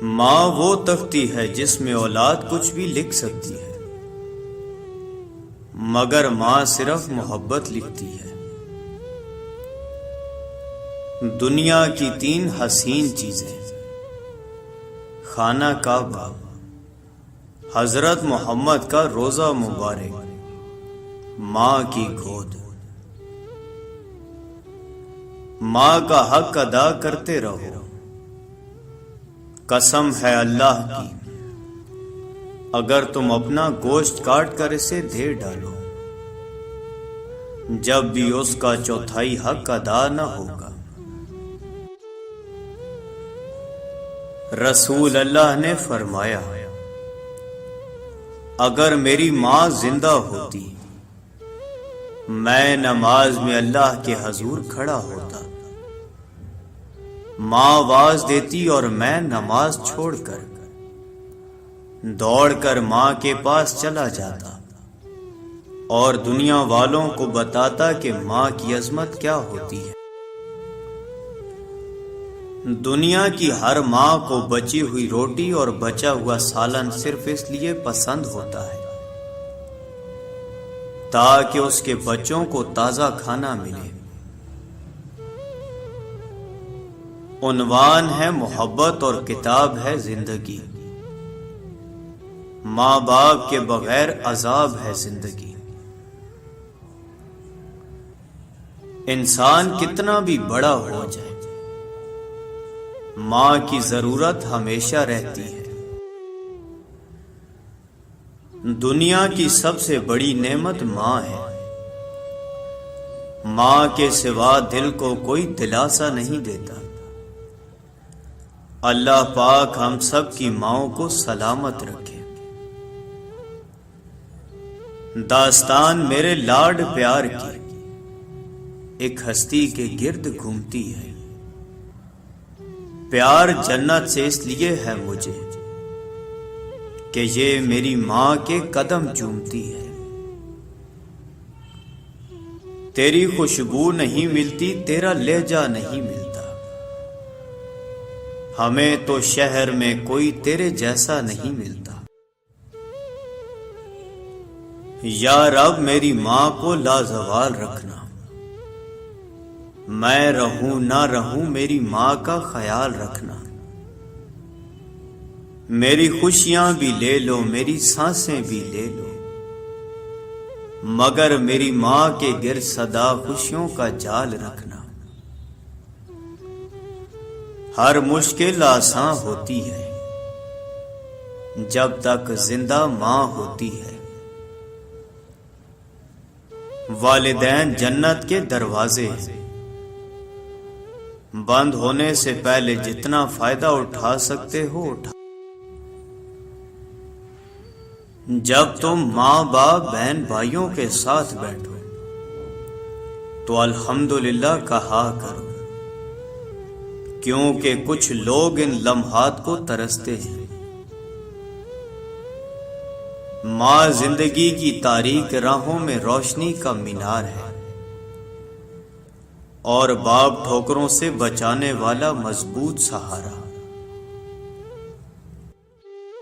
ماں وہ تختی ہے جس میں اولاد کچھ بھی لکھ سکتی ہے، مگر ماں صرف محبت لکھتی ہے۔ دنیا کی 3 حسین چیزیں: خانہ کعبہ، حضرت محمد کا روضہ مبارک، ماں کی گود۔ ماں کا حق ادا کرتے رہو، قسم ہے اللہ کی، اگر تم اپنا گوشت کاٹ کر اسے دے ڈالو، جب بھی اس کا 1/4 حق ادا نہ ہوگا۔ رسول اللہ نے فرمایا، اگر میری ماں زندہ ہوتی، میں نماز میں اللہ کے حضور کھڑا ہوتا، ماں آواز دیتی اور میں نماز چھوڑ کر دوڑ کر ماں کے پاس چلا جاتا اور دنیا والوں کو بتاتا کہ ماں کی عظمت کیا ہوتی ہے۔ دنیا کی ہر ماں کو بچی ہوئی روٹی اور بچا ہوا سالن صرف اس لیے پسند ہوتا ہے تاکہ اس کے بچوں کو تازہ کھانا ملے۔ عنوان ہے محبت اور کتاب ہے زندگی۔ ماں باپ کے بغیر عذاب ہے زندگی۔ انسان کتنا بھی بڑا ہو جائے، ماں کی ضرورت ہمیشہ رہتی ہے۔ دنیا کی سب سے بڑی نعمت ماں ہے۔ ماں کے سوا دل کو کوئی دلاسا نہیں دیتا۔ اللہ پاک ہم سب کی ماؤں کو سلامت رکھے۔ داستان میرے لاڈ پیار کی ایک ہستی کے گرد گھومتی ہے۔ پیار جنت سے اس لیے ہے مجھے کہ یہ میری ماں کے قدم چومتی ہے۔ تیری خوشبو نہیں ملتی، تیرا لہجہ نہیں ملتا، ہمیں تو شہر میں کوئی تیرے جیسا نہیں ملتا۔ یا رب میری ماں کو لازوال رکھنا، میں رہوں نہ رہوں میری ماں کا خیال رکھنا۔ میری خوشیاں بھی لے لو، میری سانسیں بھی لے لو، مگر میری ماں کے گرد سدا خوشیوں کا جال رکھنا۔ ہر مشکل آسان ہوتی ہے جب تک زندہ ماں ہوتی ہے۔ والدین جنت کے دروازے ہیں، بند ہونے سے پہلے جتنا فائدہ اٹھا سکتے ہو اٹھا۔ جب تم ماں باپ بہن بھائیوں کے ساتھ بیٹھو تو الحمدللہ کہا کرو، کیونکہ کچھ لوگ ان لمحات کو ترستے ہیں۔ ماں زندگی کی تاریک راہوں میں روشنی کا مینار ہے اور باپ ٹھوکروں سے بچانے والا مضبوط سہارا۔